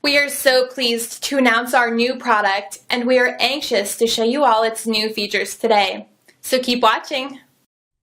We are so pleased to announce our new product, and we are anxious to show you all its new features today. So keep watching.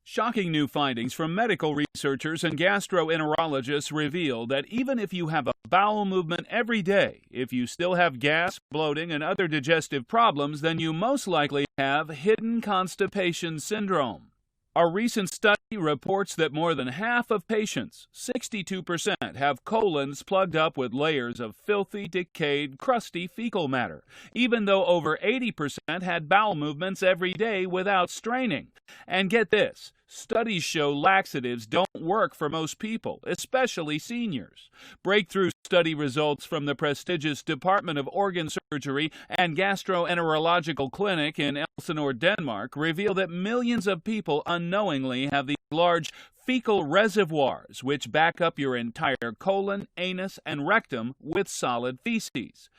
Shocking new findings from medical researchers and gastroenterologists reveal that even if you have a bowel movement every day, if you still have gas, bloating, and other digestive problems, then you most likely have hidden constipation syndrome. A recent study reports that more than half of patients, 62%, have colons plugged up with layers of filthy, decayed, crusty fecal matter, even though over 80% had bowel movements every day without straining. And get this, studies show laxatives don't work for most people, especially seniors. Breakthrough study results from the prestigious Department of Organ Surgery and Gastroenterological Clinic in Elsinore, Denmark, reveal that millions of people unknowingly have these large fecal reservoirs which back up your entire colon, anus, and rectum with solid feces.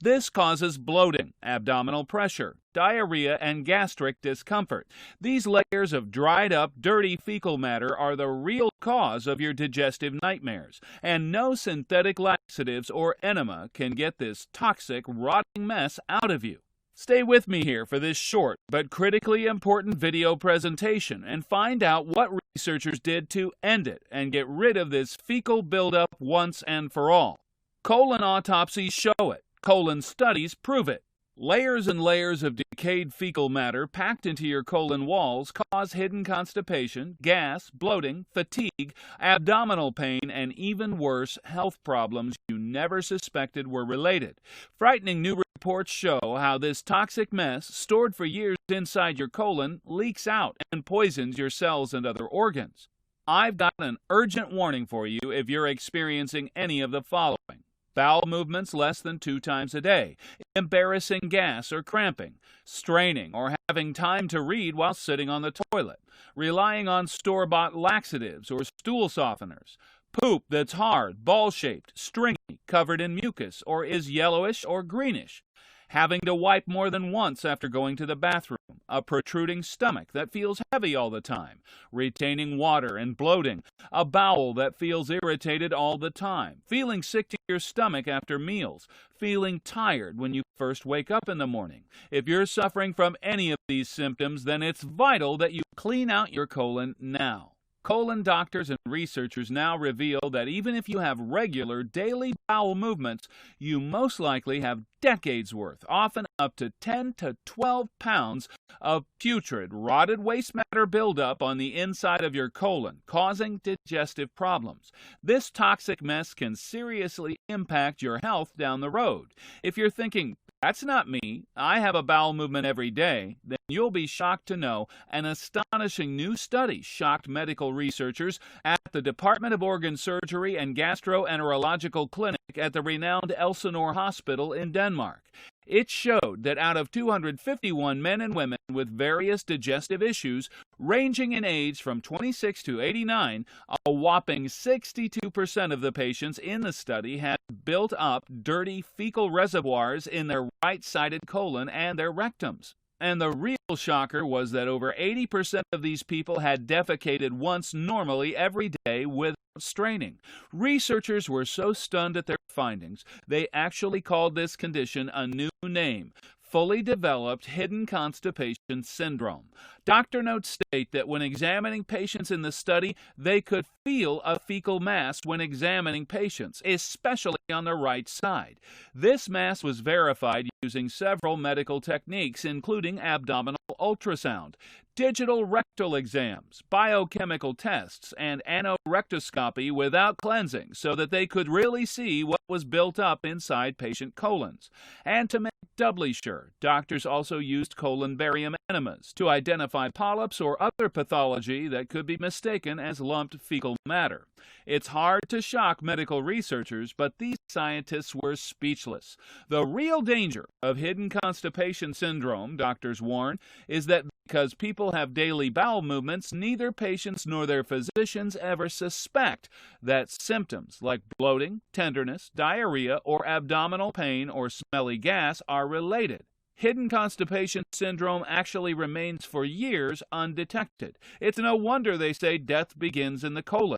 This causes bloating, abdominal pressure, diarrhea, and gastric discomfort. These layers of dried up, dirty fecal matter are the real cause of your digestive nightmares, and no synthetic laxatives or enema can get this toxic, rotting mess out of you. Stay with me here for this short but critically important video presentation and find out what researchers did to end it and get rid of this fecal buildup once and for all. Colon autopsies show it. Colon studies prove it. Layers and layers of decayed fecal matter packed into your colon walls cause hidden constipation, gas, bloating, fatigue, abdominal pain, and even worse, health problems you never suspected were related. Frightening new reports show how this toxic mess, stored for years inside your colon, leaks out and poisons your cells and other organs. I've got an urgent warning for you if you're experiencing any of the following. Bowel movements less than 2 times a day, embarrassing gas or cramping, straining or having time to read while sitting on the toilet, relying on store-bought laxatives or stool softeners, poop that's hard, ball-shaped, stringy, covered in mucus, or is yellowish or greenish, having to wipe more than once after going to the bathroom, a protruding stomach that feels heavy all the time, retaining water and bloating, a bowel that feels irritated all the time, feeling sick to your stomach after meals, feeling tired when you first wake up in the morning. If you're suffering from any of these symptoms, then it's vital that you clean out your colon now. Colon doctors and researchers now reveal that even if you have regular daily bowel movements, you most likely have decades worth, often up to 10 to 12 pounds of putrid, rotted waste matter buildup on the inside of your colon, causing digestive problems. This toxic mess can seriously impact your health down the road. If you're thinking, that's not me, I have a bowel movement every day, then you'll be shocked to know an astonishing new study shocked medical researchers at the Department of Organ Surgery and Gastroenterological Clinic at the renowned Elsinore Hospital in Denmark. It showed that out of 251 men and women with various digestive issues, ranging in age from 26 to 89, a whopping 62% of the patients in the study had built up dirty fecal reservoirs in their right-sided colon and their rectums. And the real shocker was that over 80% of these people had defecated once normally every day without straining. Researchers were so stunned at their findings, they actually called this condition a new name: fully developed hidden constipation syndrome. Doctor notes state that when examining patients in the study, they could feel a fecal mass when examining patients, especially on the right side. This mass was verified using several medical techniques, including abdominal ultrasound, digital rectal exams, biochemical tests, and anorectoscopy without cleansing so that they could really see what was built up inside patient colons. And to make doubly sure, doctors also used colon barium enemas to identify polyps or other pathology that could be mistaken as lumped fecal matter. It's hard to shock medical researchers, but these scientists were speechless. The real danger of hidden constipation syndrome, doctors warn, is that because people have daily bowel movements, neither patients nor their physicians ever suspect that symptoms like bloating, tenderness, diarrhea, or abdominal pain or smelly gas are related. Hidden constipation syndrome actually remains for years undetected. It's no wonder they say death begins in the colon.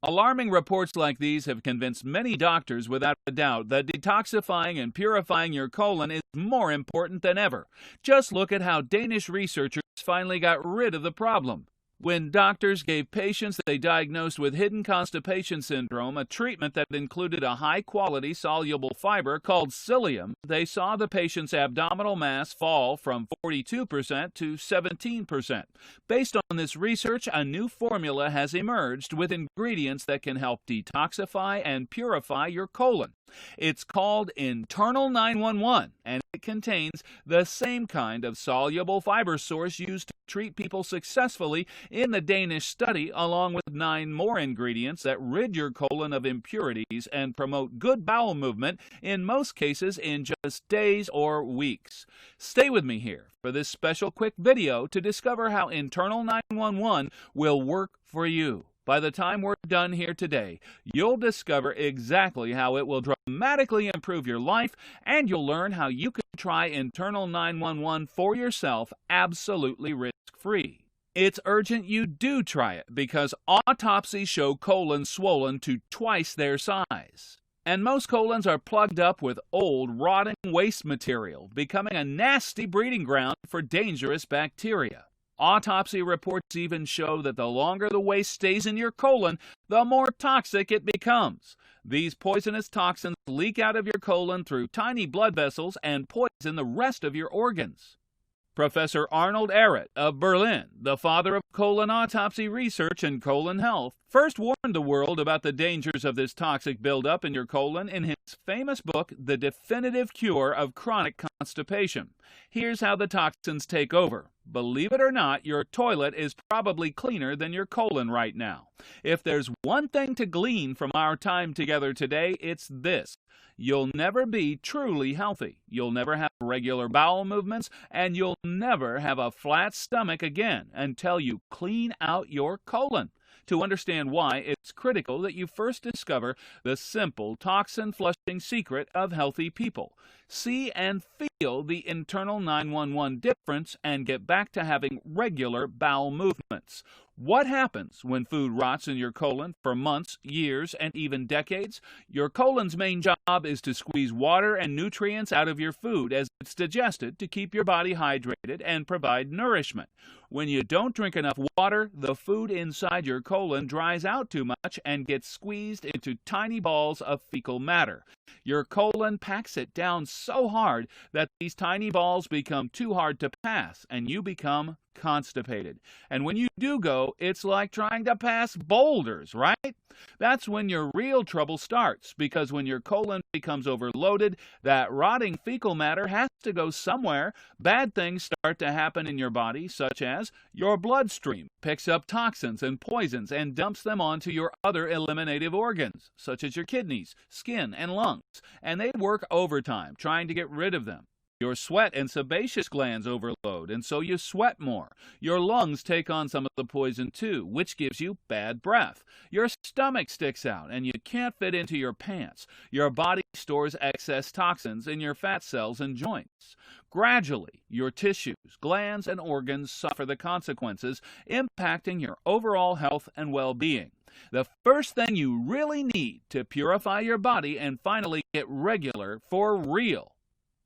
Alarming reports like these have convinced many doctors without a doubt that detoxifying and purifying your colon is more important than ever. Just look at how Danish researchers finally got rid of the problem. When doctors gave patients they diagnosed with hidden constipation syndrome a treatment that included a high-quality soluble fiber called psyllium, they saw the patient's abdominal mass fall from 42% to 17%. Based on this research, a new formula has emerged with ingredients that can help detoxify and purify your colon. It's called Internal 911, and it contains the same kind of soluble fiber source used to treat people successfully in the Danish study, along with 9 more ingredients that rid your colon of impurities and promote good bowel movement, in most cases in just days or weeks. Stay with me here for this special quick video to discover how Internal 911 will work for you. By the time we're done here today, you'll discover exactly how it will dramatically improve your life, and you'll learn how you can try Internal 911 for yourself absolutely risk-free. It's urgent you do try it because autopsies show colons swollen to twice their size. And most colons are plugged up with old, rotting waste material, becoming a nasty breeding ground for dangerous bacteria. Autopsy reports even show that the longer the waste stays in your colon, the more toxic it becomes. These poisonous toxins leak out of your colon through tiny blood vessels and poison the rest of your organs. Professor Arnold Ehret of Berlin, the father of colon autopsy research and colon health, first warned the world about the dangers of this toxic buildup in your colon in his famous book, The Definitive Cure of Chronic Constipation. Here's how the toxins take over. Believe it or not, your toilet is probably cleaner than your colon right now. If there's one thing to glean from our time together today, it's this. You'll never be truly healthy. You'll never have regular bowel movements, and you'll never have a flat stomach again until you clean out your colon. To understand why, it's critical that you first discover the simple toxin-flushing secret of healthy people. See and feel the Internal 911 difference and get back to having regular bowel movements. What happens when food rots in your colon for months, years, and even decades? Your colon's main job is to squeeze water and nutrients out of your food as it's digested to keep your body hydrated and provide nourishment. When you don't drink enough water, the food inside your colon dries out too much and gets squeezed into tiny balls of fecal matter. Your colon packs it down so hard that these tiny balls become too hard to pass, and you become constipated. And when you do go, it's like trying to pass boulders, right? That's when your real trouble starts, because when your colon becomes overloaded, that rotting fecal matter has to go somewhere. Bad things start to happen in your body, such as your bloodstream picks up toxins and poisons and dumps them onto your other eliminative organs, such as your kidneys, skin, and lungs, and they work overtime trying to get rid of them. Your sweat and sebaceous glands overload, and so you sweat more. Your lungs take on some of the poison too, which gives you bad breath. Your stomach sticks out, and you can't fit into your pants. Your body stores excess toxins in your fat cells and joints. Gradually, your tissues, glands, and organs suffer the consequences, impacting your overall health and well-being. The first thing you really need to purify your body and finally get regular for real.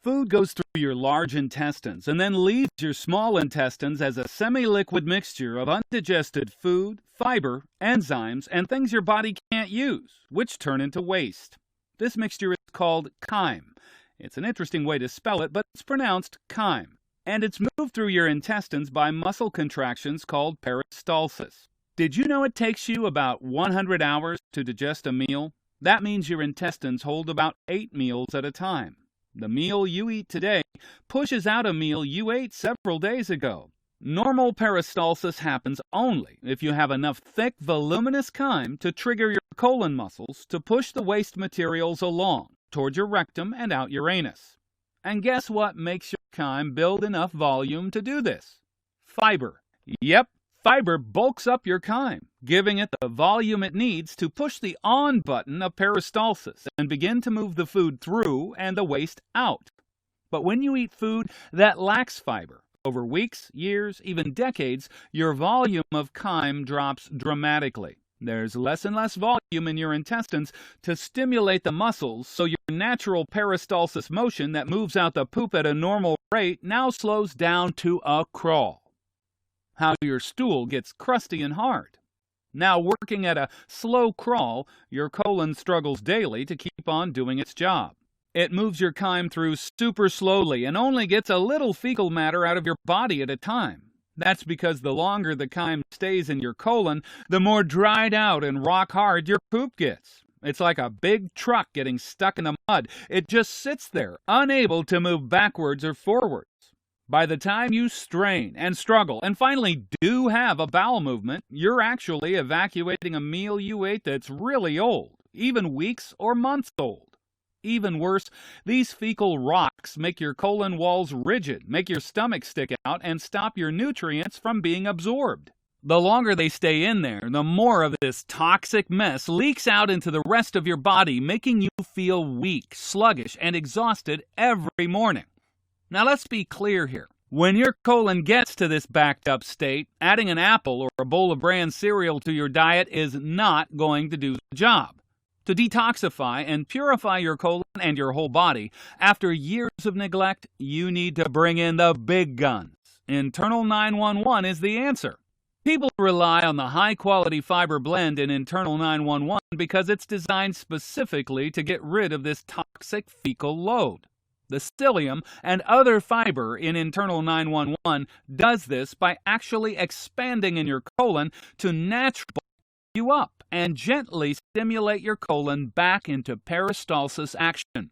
Food goes through your large intestines and then leaves your small intestines as a semi-liquid mixture of undigested food, fiber, enzymes, and things your body can't use, which turn into waste. This mixture is called chyme. It's an interesting way to spell it, but it's pronounced chyme. And it's moved through your intestines by muscle contractions called peristalsis. Did you know it takes you about 100 hours to digest a meal? That means your intestines hold about 8 meals at a time. The meal you eat today pushes out a meal you ate several days ago. Normal peristalsis happens only if you have enough thick, voluminous chyme to trigger your colon muscles to push the waste materials along toward your rectum and out your anus. And guess what makes your chyme build enough volume to do this? Fiber. Yep. Fiber bulks up your chyme, giving it the volume it needs to push the on button of peristalsis and begin to move the food through and the waste out. But when you eat food that lacks fiber, over weeks, years, even decades, your volume of chyme drops dramatically. There's less and less volume in your intestines to stimulate the muscles, so your natural peristalsis motion that moves out the poop at a normal rate now slows down to a crawl. How your stool gets crusty and hard. Now working at a slow crawl, your colon struggles daily to keep on doing its job. It moves your chyme through super slowly and only gets a little fecal matter out of your body at a time. That's because the longer the chyme stays in your colon, the more dried out and rock hard your poop gets. It's like a big truck getting stuck in the mud. It just sits there, unable to move backwards or forwards. By the time you strain and struggle and finally do have a bowel movement, you're actually evacuating a meal you ate that's really old, even weeks or months old. Even worse, these fecal rocks make your colon walls rigid, make your stomach stick out, and stop your nutrients from being absorbed. The longer they stay in there, the more of this toxic mess leaks out into the rest of your body, making you feel weak, sluggish, and exhausted every morning. Now let's be clear here. When your colon gets to this backed up state, adding an apple or a bowl of bran cereal to your diet is not going to do the job. To detoxify and purify your colon and your whole body, after years of neglect, you need to bring in the big guns. Internal 911 is the answer. People rely on the high-quality fiber blend in Internal 911 because it's designed specifically to get rid of this toxic fecal load. The psyllium and other fiber in Internal 911 does this by actually expanding in your colon to naturally you up and gently stimulate your colon back into peristalsis action.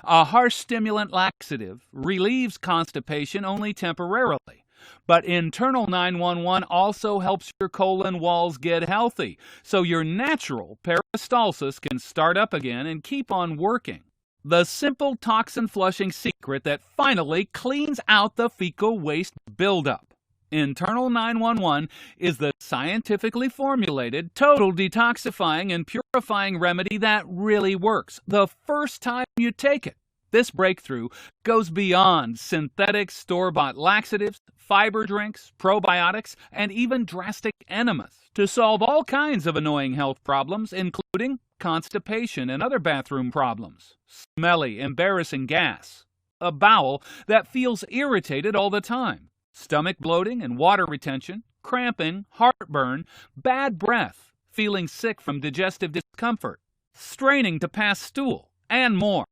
A harsh stimulant laxative relieves constipation only temporarily, but Internal 911 also helps your colon walls get healthy, so your natural peristalsis can start up again and keep on working. The simple toxin flushing secret that finally cleans out the fecal waste buildup. Internal 911 is the scientifically formulated, total detoxifying and purifying remedy that really works the first time you take it. This breakthrough goes beyond synthetic store-bought laxatives, fiber drinks, probiotics, and even drastic enemas to solve all kinds of annoying health problems, including constipation and other bathroom problems, smelly, embarrassing gas, a bowel that feels irritated all the time, stomach bloating and water retention, cramping, heartburn, bad breath, feeling sick from digestive discomfort, straining to pass stool, and more.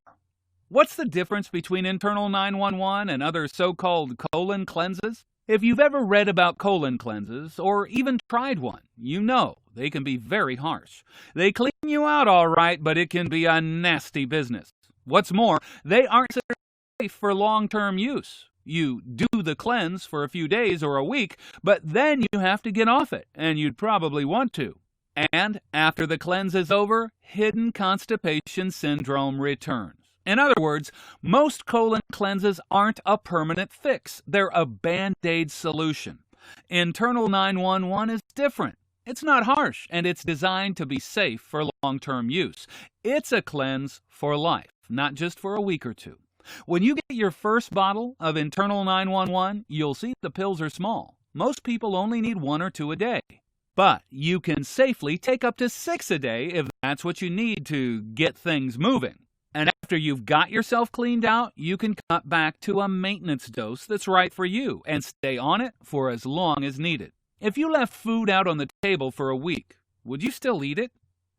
What's the difference between Internal 911 and other so-called colon cleanses? If you've ever read about colon cleanses or even tried one, you know they can be very harsh. They clean you out all right, but it can be a nasty business. What's more, they aren't safe for long-term use. You do the cleanse for a few days or a week, but then you have to get off it, and you'd probably want to. And after the cleanse is over, hidden constipation syndrome returns. In other words, most colon cleanses aren't a permanent fix. They're a Band-Aid solution. Internal 911 is different. It's not harsh, and it's designed to be safe for long-term use. It's a cleanse for life, not just for a week or two. When you get your first bottle of Internal 911, you'll see the pills are small. Most people only need 1 or 2 a day. But you can safely take up to 6 a day if that's what you need to get things moving. And after you've got yourself cleaned out, you can cut back to a maintenance dose that's right for you and stay on it for as long as needed. If you left food out on the table for a week, would you still eat it?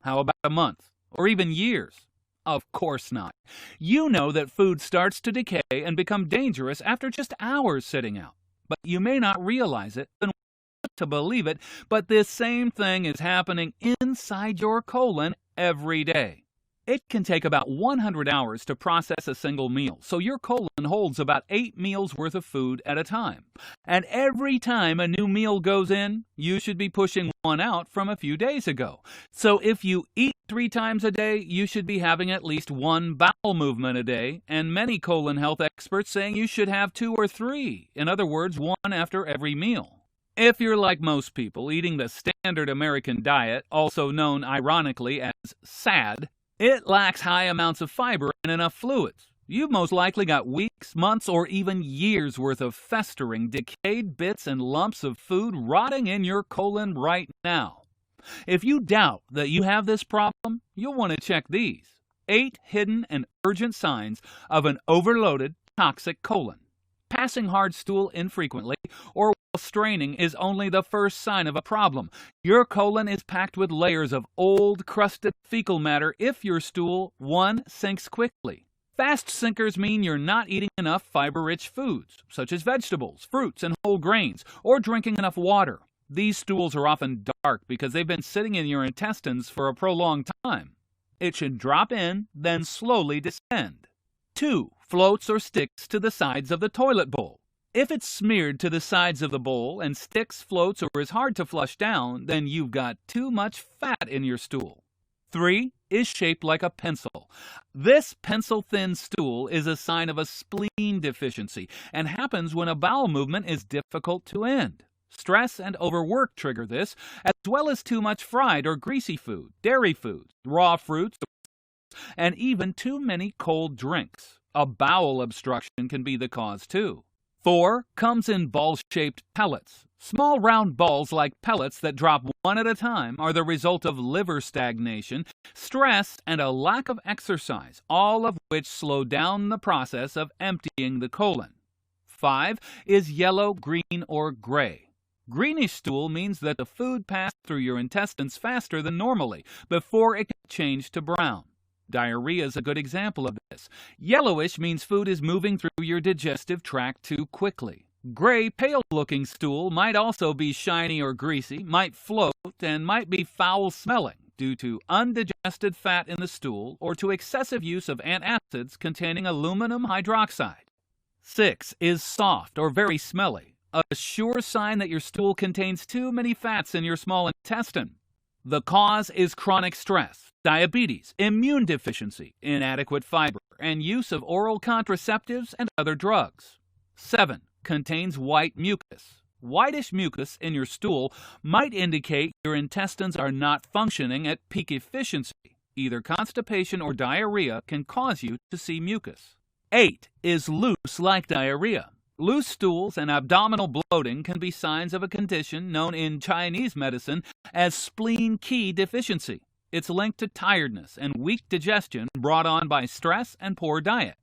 How about a month? Or even years? Of course not. You know that food starts to decay and become dangerous after just hours sitting out. But you may not realize it and want to believe it, but this same thing is happening inside your colon every day. It can take about 100 hours to process a single meal, so your colon holds about 8 meals worth of food at a time. And every time a new meal goes in, you should be pushing one out from a few days ago. So if you eat 3 times a day, you should be having at least 1 bowel movement a day, and many colon health experts saying you should have 2 or 3. In other words, 1 after every meal. If you're like most people, eating the standard American diet, also known ironically as SAD, it lacks high amounts of fiber and enough fluids. You've most likely got weeks, months, or even years worth of festering, decayed bits and lumps of food rotting in your colon right now. If you doubt that you have this problem, you'll want to check these 8 hidden and urgent signs of an overloaded, toxic colon. Passing hard stool infrequently or while straining is only the first sign of a problem. Your colon is packed with layers of old, crusted fecal matter if your stool, 1, sinks quickly. Fast sinkers mean you're not eating enough fiber-rich foods, such as vegetables, fruits, and whole grains, or drinking enough water. These stools are often dark because they've been sitting in your intestines for a prolonged time. It should drop in, then slowly descend. 2, floats or sticks to the sides of the toilet bowl. If it's smeared to the sides of the bowl and sticks, floats, or is hard to flush down, then you've got too much fat in your stool. 3, is shaped like a pencil. This pencil-thin stool is a sign of a spleen deficiency and happens when a bowel movement is difficult to end. Stress and overwork trigger this, as well as too much fried or greasy food, dairy foods, raw fruits, and even too many cold drinks. A bowel obstruction can be the cause too. 4, comes in ball-shaped pellets. Small round balls like pellets that drop one at a time are the result of liver stagnation, stress, and a lack of exercise, all of which slow down the process of emptying the colon. 5, is yellow, green, or gray. Greenish stool means that the food passed through your intestines faster than normally before it can change to brown. Diarrhea is a good example of this. Yellowish means food is moving through your digestive tract too quickly. Gray, pale-looking stool might also be shiny or greasy, might float, and might be foul-smelling due to undigested fat in the stool or to excessive use of antacids containing aluminum hydroxide. 6, is soft or very smelly, a sure sign that your stool contains too many fats in your small intestine. The cause is chronic stress, diabetes, immune deficiency, inadequate fiber, and use of oral contraceptives and other drugs. 7, contains white mucus. Whitish mucus in your stool might indicate your intestines are not functioning at peak efficiency. Either constipation or diarrhea can cause you to see mucus. 8, is loose like diarrhea. Loose stools and abdominal bloating can be signs of a condition known in Chinese medicine as spleen qi deficiency. It's linked to tiredness and weak digestion brought on by stress and poor diet.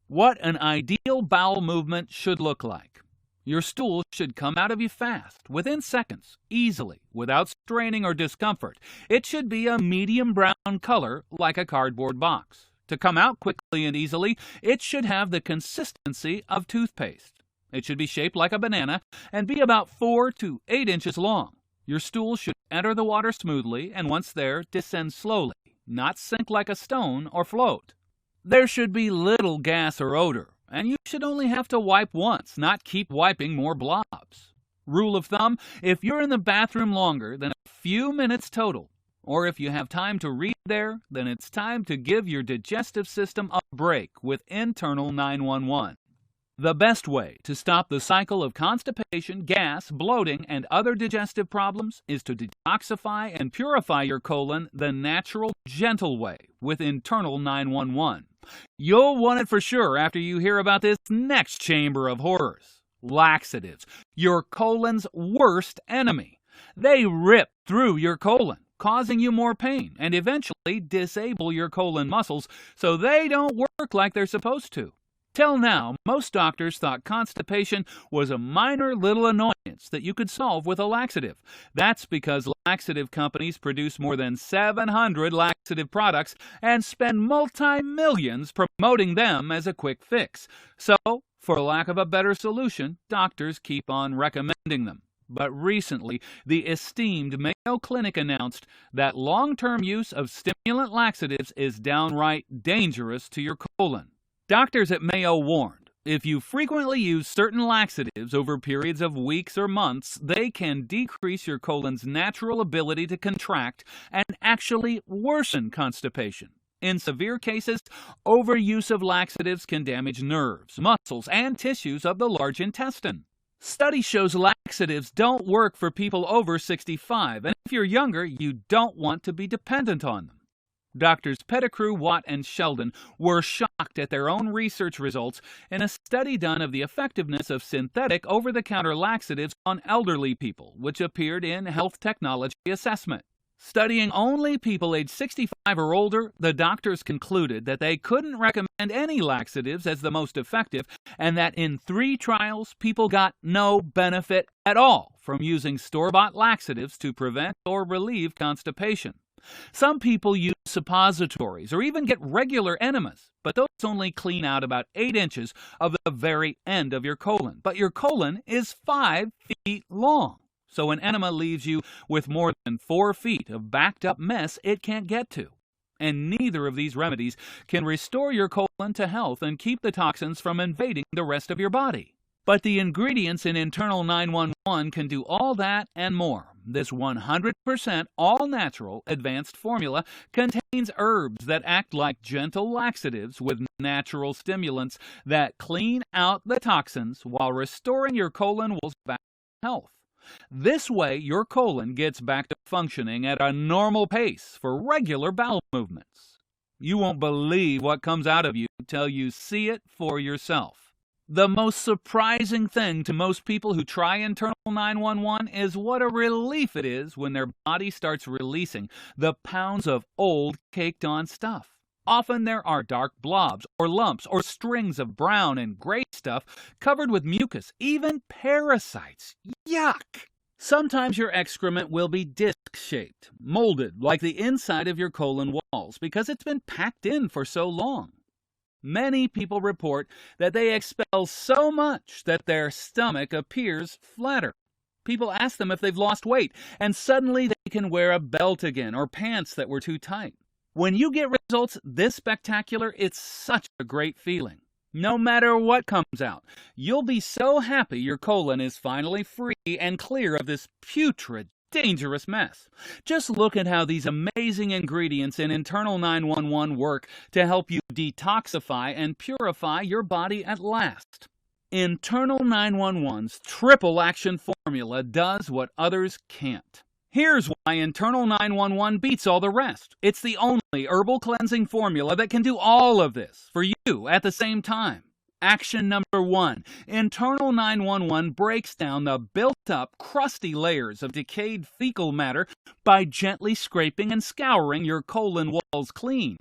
What an ideal bowel movement should look like. Your stool should come out of you fast, within seconds, easily, without straining or discomfort. It should be a medium brown color, like a cardboard box. To come out quickly and easily, it should have the consistency of toothpaste. It should be shaped like a banana and be about 4 to 8 inches long. Your stool should enter the water smoothly and once there, descend slowly, not sink like a stone or float. There should be little gas or odor, and you should only have to wipe once, not keep wiping more blobs. Rule of thumb, if you're in the bathroom longer than a few minutes total, or if you have time to read there, then it's time to give your digestive system a break with internal 911. The best way to stop the cycle of constipation, gas, bloating, and other digestive problems is to detoxify and purify your colon the natural, gentle way with internal 911. You'll want it for sure after you hear about this next chamber of horrors. Laxatives, your colon's worst enemy. They rip through your colon, causing you more pain and eventually disable your colon muscles so they don't work like they're supposed to. Till now, most doctors thought constipation was a minor little annoyance that you could solve with a laxative. That's because laxative companies produce more than 700 laxative products and spend multi-millions promoting them as a quick fix. So, for lack of a better solution, doctors keep on recommending them. But recently, the esteemed Mayo Clinic announced that long-term use of stimulant laxatives is downright dangerous to your colon. Doctors at Mayo warned, if you frequently use certain laxatives over periods of weeks or months, they can decrease your colon's natural ability to contract and actually worsen constipation. In severe cases, overuse of laxatives can damage nerves, muscles, and tissues of the large intestine. Study shows laxatives don't work for people over 65, and if you're younger, you don't want to be dependent on them. Doctors Pettigrew, Watt, and Sheldon were shocked at their own research results in a study done of the effectiveness of synthetic over-the-counter laxatives on elderly people, which appeared in Health Technology Assessment. Studying only people age 65 or older, the doctors concluded that they couldn't recommend any laxatives as the most effective, and that in 3 trials, people got no benefit at all from using store-bought laxatives to prevent or relieve constipation. Some people use suppositories or even get regular enemas, but those only clean out about 8 inches of the very end of your colon. But your colon is 5 feet long. So an enema leaves you with more than 4 feet of backed up mess it can't get to. And neither of these remedies can restore your colon to health and keep the toxins from invading the rest of your body. But the ingredients in Internal 911 can do all that and more. This 100% all-natural advanced formula contains herbs that act like gentle laxatives with natural stimulants that clean out the toxins while restoring your colon walls back to health. This way, your colon gets back to functioning at a normal pace for regular bowel movements. You won't believe what comes out of you until you see it for yourself. The most surprising thing to most people who try Internal 911 is what a relief it is when their body starts releasing the pounds of old caked-on stuff. Often there are dark blobs or lumps or strings of brown and gray stuff covered with mucus, even parasites. Yuck! Sometimes your excrement will be disc-shaped, molded like the inside of your colon walls because it's been packed in for so long. Many people report that they expel so much that their stomach appears flatter. People ask them if they've lost weight, and suddenly they can wear a belt again or pants that were too tight. When you get results this spectacular, it's such a great feeling. No matter what comes out, you'll be so happy your colon is finally free and clear of this putrid, dangerous mess. Just look at how these amazing ingredients in Internal 911 work to help you detoxify and purify your body at last. Internal 911's triple action formula does what others can't. Here's why Internal 911 beats all the rest. It's the only herbal cleansing formula that can do all of this for you at the same time. Action number 1. Internal 911 breaks down the built-up, crusty layers of decayed fecal matter by gently scraping and scouring your colon walls clean.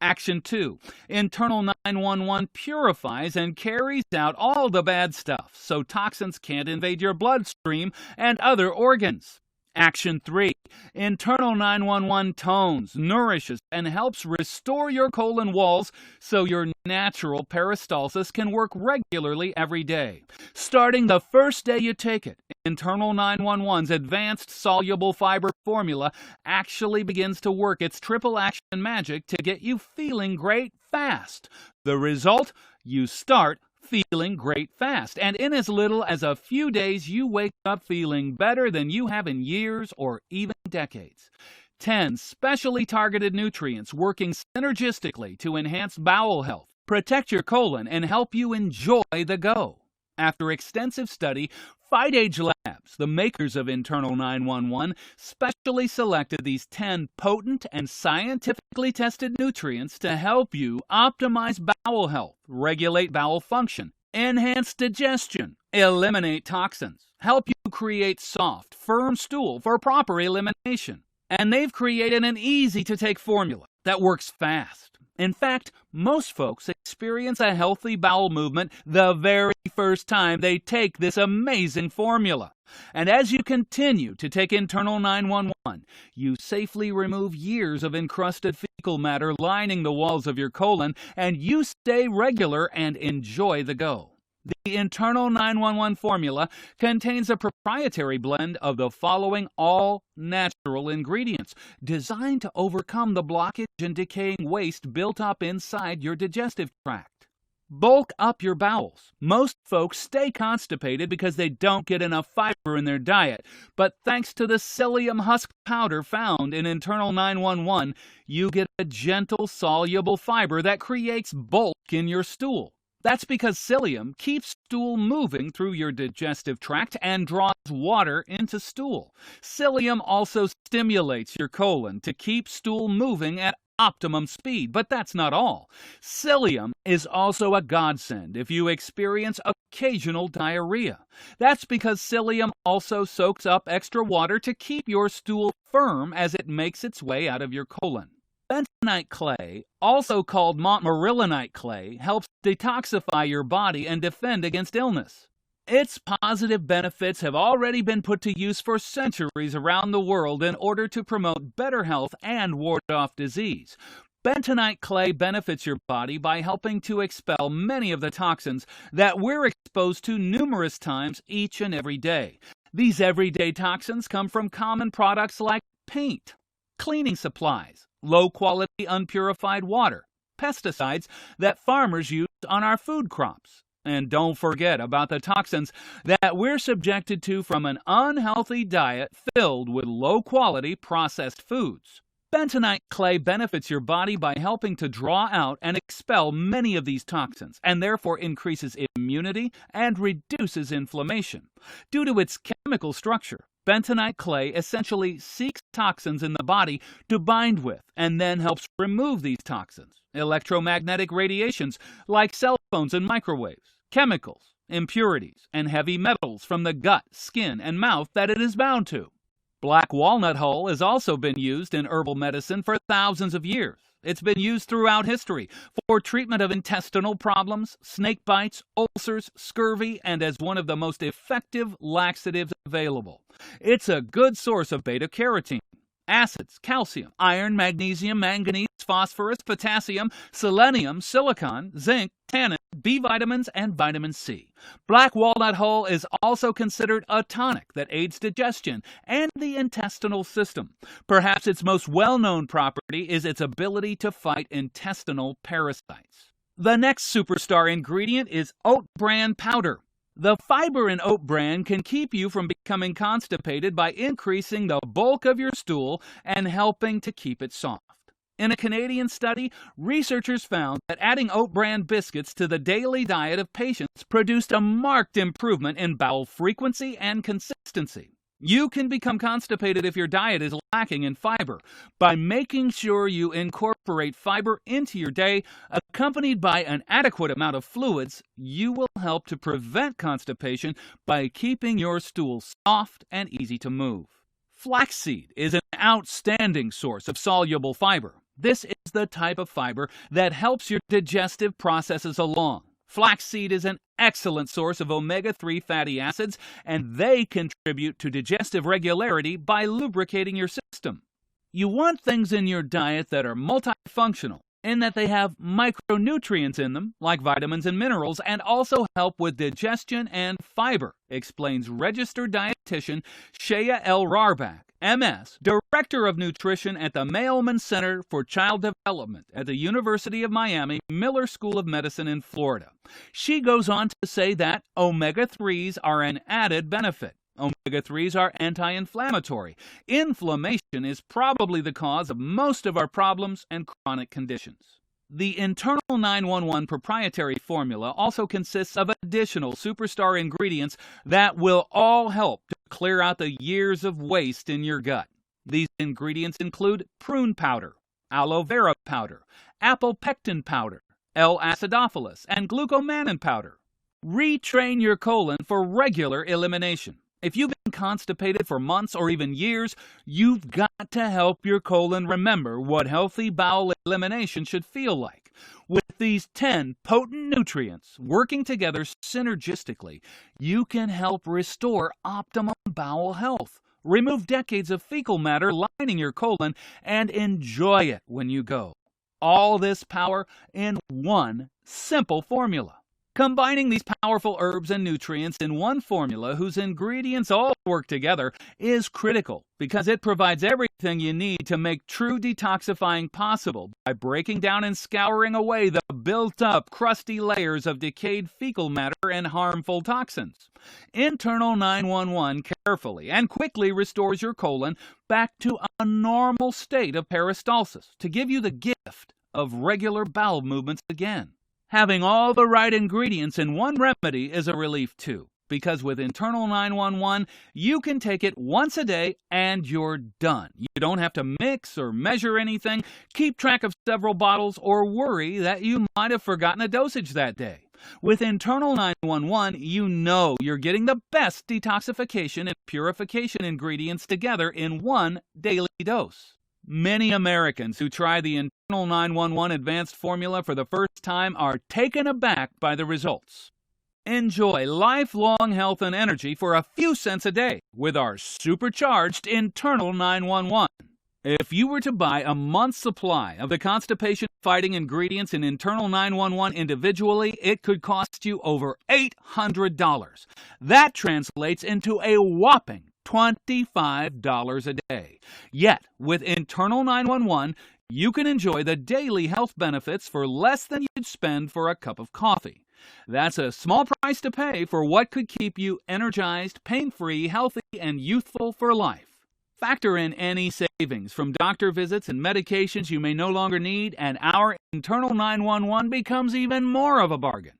Action 2. Internal 911 purifies and carries out all the bad stuff so toxins can't invade your bloodstream and other organs. Action 3. Internal 911 tones, nourishes, and helps restore your colon walls so your natural peristalsis can work regularly every day. Starting the first day you take it, Internal 911's advanced soluble fiber formula actually begins to work its triple action magic to get you feeling great fast. The result? You start feeling great fast, and in as little as a few days you wake up feeling better than you have in years or even decades. 10 specially targeted nutrients working synergistically to enhance bowel health, protect your colon, and help you enjoy the go. After extensive study, FightAge Labs, the makers of Internal 911, specially selected these 10 potent and scientifically tested nutrients to help you optimize bowel health, regulate bowel function, enhance digestion, eliminate toxins, help you create soft, firm stool for proper elimination. And they've created an easy-to-take formula that works fast. In fact, most folks experience a healthy bowel movement the very first time they take this amazing formula. And as you continue to take Internal 911, you safely remove years of encrusted fecal matter lining the walls of your colon, and you stay regular and enjoy the go. The Internal 911 formula contains a proprietary blend of the following all-natural ingredients designed to overcome the blockage and decaying waste built up inside your digestive tract. Bulk up your bowels. Most folks stay constipated because they don't get enough fiber in their diet, but thanks to the psyllium husk powder found in Internal 911, you get a gentle soluble fiber that creates bulk in your stool. That's because psyllium keeps stool moving through your digestive tract and draws water into stool. Psyllium also stimulates your colon to keep stool moving at optimum speed. But that's not all. Psyllium is also a godsend if you experience occasional diarrhea. That's because psyllium also soaks up extra water to keep your stool firm as it makes its way out of your colon. Bentonite clay, also called montmorillonite clay, helps detoxify your body and defend against illness. Its positive benefits have already been put to use for centuries around the world in order to promote better health and ward off disease. Bentonite clay benefits your body by helping to expel many of the toxins that we're exposed to numerous times each and every day. These everyday toxins come from common products like paint, cleaning supplies, low-quality unpurified water, pesticides that farmers use on our food crops. And don't forget about the toxins that we're subjected to from an unhealthy diet filled with low-quality processed foods. Bentonite clay benefits your body by helping to draw out and expel many of these toxins, and therefore increases immunity and reduces inflammation. Due to its chemical structure, bentonite clay essentially seeks toxins in the body to bind with and then helps remove these toxins. Electromagnetic radiations like cell phones and microwaves, chemicals, impurities, and heavy metals from the gut, skin, and mouth that it is bound to. Black walnut hull has also been used in herbal medicine for thousands of years. It's been used throughout history for treatment of intestinal problems, snake bites, ulcers, scurvy, and as one of the most effective laxatives available. It's a good source of beta-carotene, acids, calcium, iron, magnesium, manganese, phosphorus, potassium, selenium, silicon, zinc, tannin, B vitamins, and vitamin C. Black walnut hull is also considered a tonic that aids digestion and the intestinal system. Perhaps its most well-known property is its ability to fight intestinal parasites. The next superstar ingredient is oat bran powder. The fiber in oat bran can keep you from becoming constipated by increasing the bulk of your stool and helping to keep it soft. In a Canadian study, researchers found that adding oat bran biscuits to the daily diet of patients produced a marked improvement in bowel frequency and consistency. You can become constipated if your diet is lacking in fiber by making sure you incorporate fiber into your day, accompanied by an adequate amount of fluids. You will help to prevent constipation by keeping your stool soft and easy to move. Flaxseed is an outstanding source of soluble fiber. This is the type of fiber that helps your digestive processes along. Flaxseed is an excellent source of omega-3 fatty acids, and they contribute to digestive regularity by lubricating your system. You want things in your diet that are multifunctional, in that they have micronutrients in them, like vitamins and minerals, and also help with digestion and fiber, explains registered dietitian Shea L. Rarbach, MS, Director of Nutrition at the Mailman Center for Child Development at the University of Miami Miller School of Medicine in Florida. She goes on to say that omega-3s are an added benefit. Omega-3s are anti-inflammatory. Inflammation is probably the cause of most of our problems and chronic conditions. The internal 911 proprietary formula also consists of additional superstar ingredients that will all help to clear out the years of waste in your gut. These ingredients include prune powder, aloe vera powder, apple pectin powder, L-acidophilus, and glucomannan powder. Retrain your colon for regular elimination. If you've been constipated for months or even years, you've got to help your colon remember what healthy bowel elimination should feel like. With these 10 potent nutrients working together synergistically, you can help restore optimum bowel health, remove decades of fecal matter lining your colon, and enjoy it when you go. All this power in one simple formula. Combining these powerful herbs and nutrients in one formula whose ingredients all work together is critical because it provides everything you need to make true detoxifying possible by breaking down and scouring away the built-up, crusty layers of decayed fecal matter and harmful toxins. Internal 911 carefully and quickly restores your colon back to a normal state of peristalsis to give you the gift of regular bowel movements again. Having all the right ingredients in one remedy is a relief too. because with Internal 911, you can take it once a day and you're done. You don't have to mix or measure anything, keep track of several bottles, or worry that you might have forgotten a dosage that day. With Internal 911, you know you're getting the best detoxification and purification ingredients together in one daily dose. Many Americans who try the Internal 911 Advanced Formula for the first time are taken aback by the results. Enjoy lifelong health and energy for a few cents a day with our supercharged Internal 911. If you were to buy a month's supply of the constipation-fighting ingredients in Internal 911 individually, it could cost you over $800. That translates into a whopping $25 a day. Yet, with Internal 911, you can enjoy the daily health benefits for less than you'd spend for a cup of coffee. That's a small price to pay for what could keep you energized, pain-free, healthy, and youthful for life. Factor in any savings from doctor visits and medications you may no longer need, and our Internal 911 becomes even more of a bargain.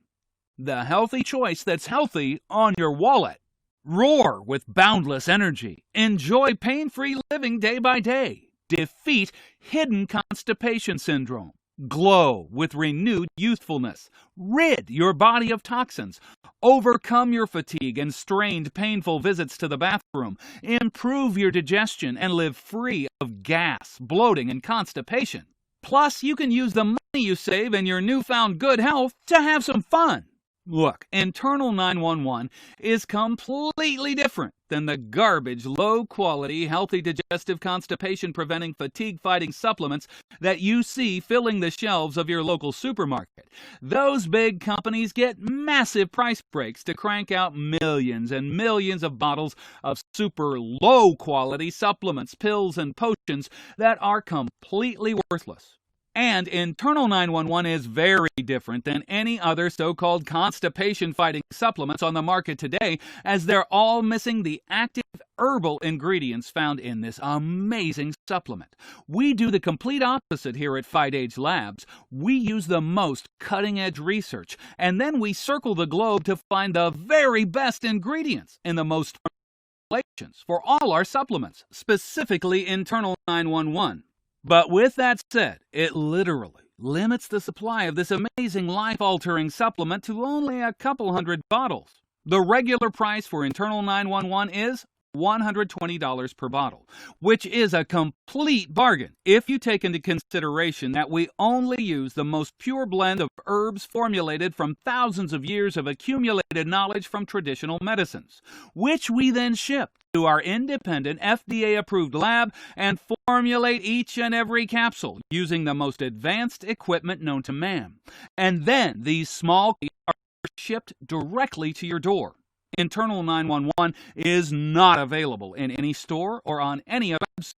The healthy choice that's healthy on your wallet. Roar with boundless energy. Enjoy pain-free living day by day. Defeat hidden constipation syndrome. Glow with renewed youthfulness. Rid your body of toxins. Overcome your fatigue and strained, painful visits to the bathroom. Improve your digestion and live free of gas, bloating, and constipation. Plus, you can use the money you save and your newfound good health to have some fun. Look, Internal 911 is completely different than the garbage, low-quality, healthy digestive constipation-preventing, fatigue-fighting supplements that you see filling the shelves of your local supermarket. Those big companies get massive price breaks to crank out millions and millions of bottles of super low-quality supplements, pills, and potions that are completely worthless. And Internal 911 is very different than any other so-called constipation-fighting supplements on the market today, as they're all missing the active herbal ingredients found in this amazing supplement. We do the complete opposite here at FightAge Labs. We use the most cutting-edge research, and then we circle the globe to find the very best ingredients in the most formulations for all our supplements, specifically Internal 911. But with that said, it literally limits the supply of this amazing life-altering supplement to only a couple hundred bottles. The regular price for Internal 911 is $120 per bottle, which is a complete bargain if you take into consideration that we only use the most pure blend of herbs formulated from thousands of years of accumulated knowledge from traditional medicines, which we then ship to our independent FDA-approved lab and formulate each and every capsule using the most advanced equipment known to man. And then these small are shipped directly to your door. Internal 911 is not available in any store or on any website.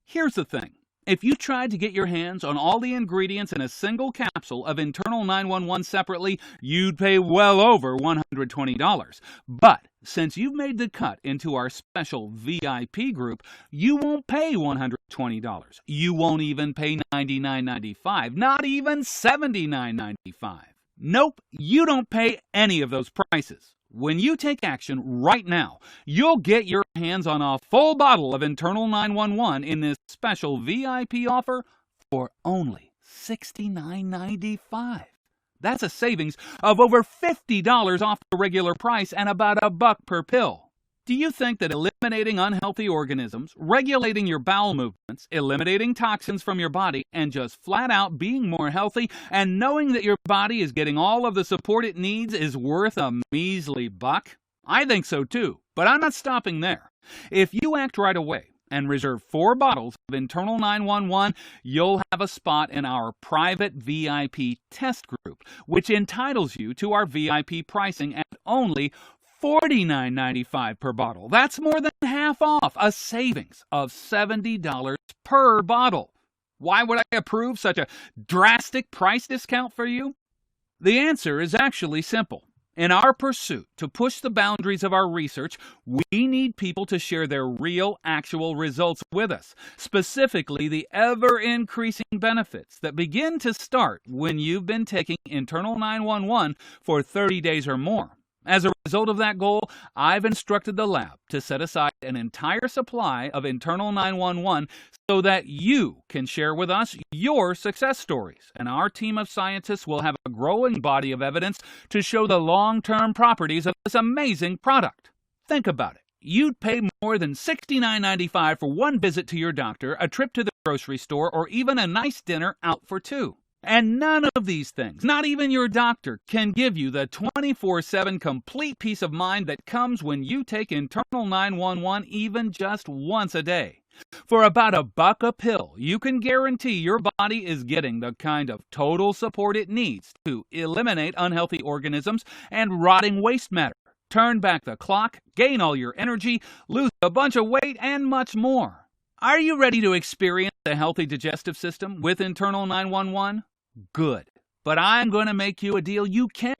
Here's the thing. If you tried to get your hands on all the ingredients in a single capsule of Internal 911 separately, you'd pay well over $120. But since you've made the cut into our special VIP group, you won't pay $120. You won't even pay $99.95, not even $79.95. Nope, you don't pay any of those prices. When you take action right now, you'll get your hands on a full bottle of Internal 911 in this special VIP offer for only $69.95. That's a savings of over $50 off the regular price and about $1 per pill. Do you think that eliminating unhealthy organisms, regulating your bowel movements, eliminating toxins from your body, and just flat out being more healthy and knowing that your body is getting all of the support it needs is worth a measly buck? I think so too, but I'm not stopping there. If you act right away and reserve 4 bottles of Internal 911, you'll have a spot in our private VIP test group, which entitles you to our VIP pricing at only $49.95 per bottle. That's more than half off, a savings of $70 per bottle. Why would I approve such a drastic price discount for you? The answer is actually simple. In our pursuit to push the boundaries of our research, we need people to share their real, actual results with us, specifically the ever-increasing benefits that begin to start when you've been taking Internal 911 for 30 days or more. As a result of that goal, I've instructed the lab to set aside an entire supply of internal 911 so that you can share with us your success stories. And our team of scientists will have a growing body of evidence to show the long-term properties of this amazing product. Think about it. You'd pay more than $69.95 for one visit to your doctor, a trip to the grocery store, or even a nice dinner out for two. And none of these things, not even your doctor, can give you the 24/7 complete peace of mind that comes when you take internal 911 even just once a day. For about $1 a pill, you can guarantee your body is getting the kind of total support it needs to eliminate unhealthy organisms and rotting waste matter, turn back the clock, gain all your energy, lose a bunch of weight, and much more. Are you ready to experience a healthy digestive system with internal 911? Good. But I'm going to make you a deal you can't.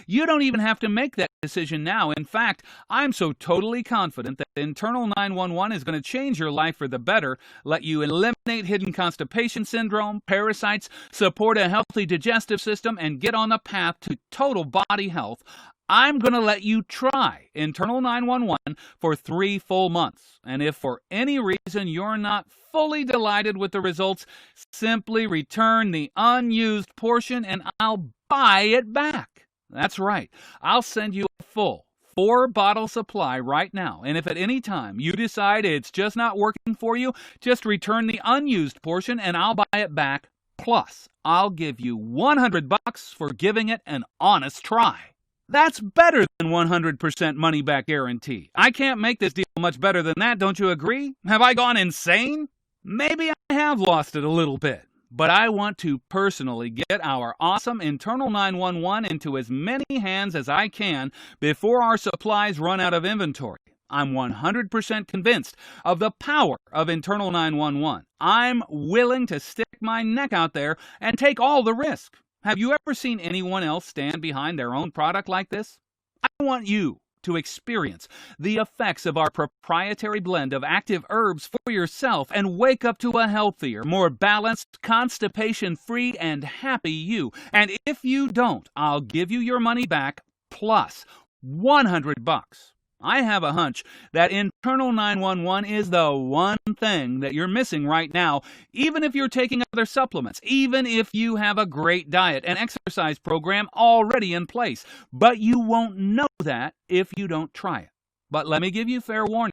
You don't even have to make that decision now. In fact, I'm so totally confident that internal 911 is going to change your life for the better, let you eliminate hidden constipation syndrome, parasites, support a healthy digestive system, and get on the path to total body health. I'm going to let you try internal 911 for 3 full months. And if for any reason you're not fully delighted with the results, simply return the unused portion and I'll buy it back. That's right. I'll send you a full 4-bottle supply right now. And if at any time you decide it's just not working for you, just return the unused portion and I'll buy it back. Plus, I'll give you $100 for giving it an honest try. That's better than 100% money-back guarantee. I can't make this deal much better than that, don't you agree? Have I gone insane? Maybe I have lost it a little bit, but I want to personally get our awesome internal 911 into as many hands as I can before our supplies run out of inventory. I'm 100% convinced of the power of internal 911. I'm willing to stick my neck out there and take all the risk. Have you ever seen anyone else stand behind their own product like this? I want you to experience the effects of our proprietary blend of active herbs for yourself and wake up to a healthier, more balanced, constipation-free, and happy you. And if you don't, I'll give you your money back plus $100. I have a hunch that internal 911 is the one thing that you're missing right now, even if you're taking other supplements, even if you have a great diet and exercise program already in place. But you won't know that if you don't try it. But let me give you fair warning.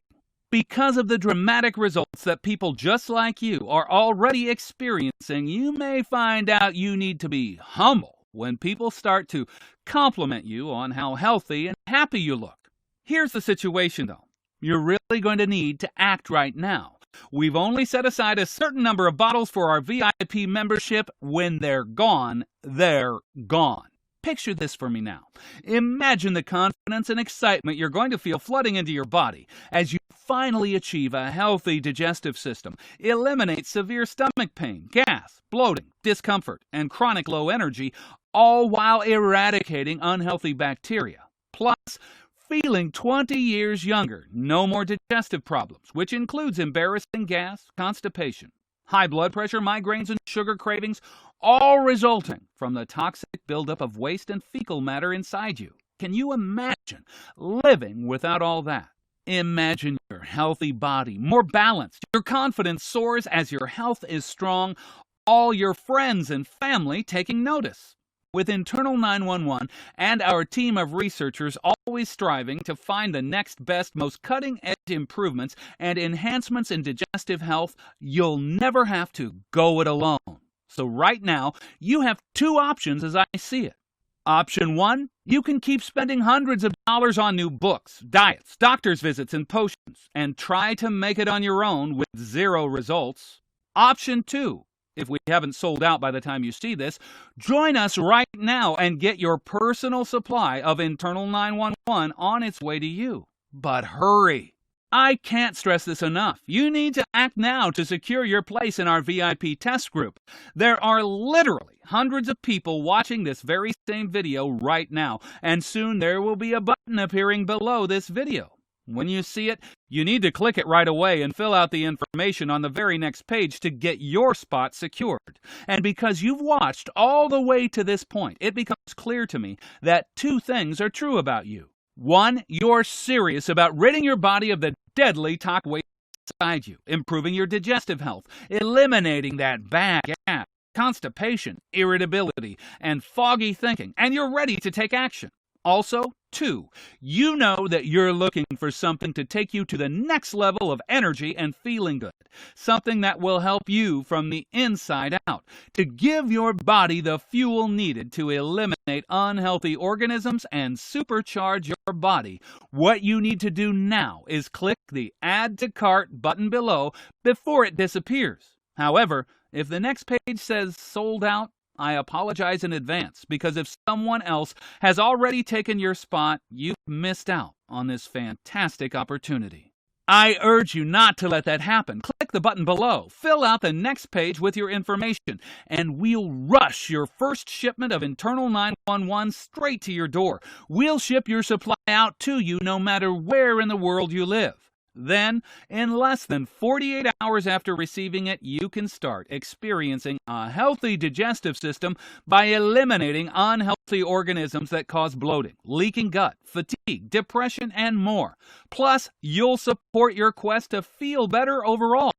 Because of the dramatic results that people just like you are already experiencing, you may find out you need to be humble when people start to compliment you on how healthy and happy you look. Here's the situation, though. You're really going to need to act right now. We've only set aside a certain number of bottles for our VIP membership. When they're gone, they're gone. Picture this for me now. Imagine the confidence and excitement you're going to feel flooding into your body as you finally achieve a healthy digestive system, eliminate severe stomach pain, gas, bloating, discomfort, and chronic low energy, all while eradicating unhealthy bacteria. Plus, feeling 20 years younger, no more digestive problems, which includes embarrassing gas, constipation, high blood pressure, migraines, and sugar cravings, all resulting from the toxic buildup of waste and fecal matter inside you. Can you imagine living without all that? Imagine your healthy body, more balanced. Your confidence soars as your health is strong, all your friends and family taking notice. With internal 911 and our team of researchers always striving to find the next best, most cutting-edge improvements and enhancements in digestive health, you'll never have to go it alone. So right now, you have 2 options as I see it. Option 1, you can keep spending hundreds of dollars on new books, diets, doctor's visits, and potions, and try to make it on your own with 0 results. Option 2, if we haven't sold out by the time you see this, join us right now and get your personal supply of internal 911 on its way to you. But hurry! I can't stress this enough. You need to act now to secure your place in our VIP test group. There are literally hundreds of people watching this very same video right now, and soon there will be a button appearing below this video. When you see it, you need to click it right away and fill out the information on the very next page to get your spot secured. And because you've watched all the way to this point, it becomes clear to me that two things are true about you. One, you're serious about ridding your body of the deadly toxic waste inside you, improving your digestive health, eliminating that bad gas, constipation, irritability, and foggy thinking, and you're ready to take action. Also, two, you know that you're looking for something to take you to the next level of energy and feeling good, something that will help you from the inside out, to give your body the fuel needed to eliminate unhealthy organisms and supercharge your body. What you need to do now is click the Add to Cart button below before it disappears. However, if the next page says sold out, I apologize in advance, because if someone else has already taken your spot, you've missed out on this fantastic opportunity. I urge you not to let that happen. Click the button below, fill out the next page with your information, and we'll rush your first shipment of internal 911 straight to your door. We'll ship your supply out to you no matter where in the world you live. Then, in less than 48 hours after receiving it, you can start experiencing a healthy digestive system by eliminating unhealthy organisms that cause bloating, leaking gut, fatigue, depression, and more. Plus, you'll support your quest to feel better overall.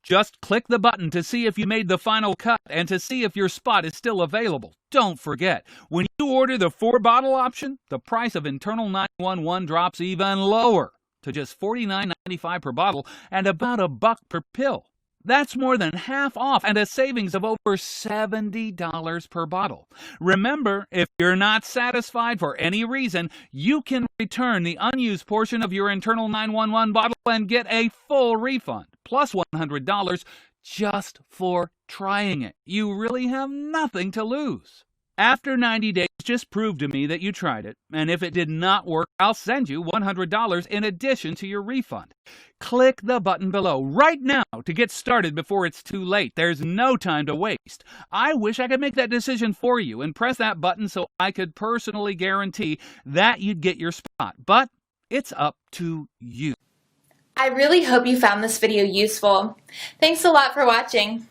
Just click the button to see if you made the final cut and to see if your spot is still available. Don't forget, when you order the 4-bottle option, the price of internal 911 drops even lower, to just $49.95 per bottle and about $1 per pill. That's more than half off and a savings of over $70 per bottle. Remember, if you're not satisfied for any reason, you can return the unused portion of your internal 911 bottle and get a full refund, plus $100 just for trying it. You really have nothing to lose. After 90 days, just prove to me that you tried it, and if it did not work, I'll send you $100 in addition to your refund. Click the button below right now to get started before it's too late. There's no time to waste. I wish I could make that decision for you and press that button so I could personally guarantee that you'd get your spot, but it's up to you. I really hope you found this video useful. Thanks a lot for watching.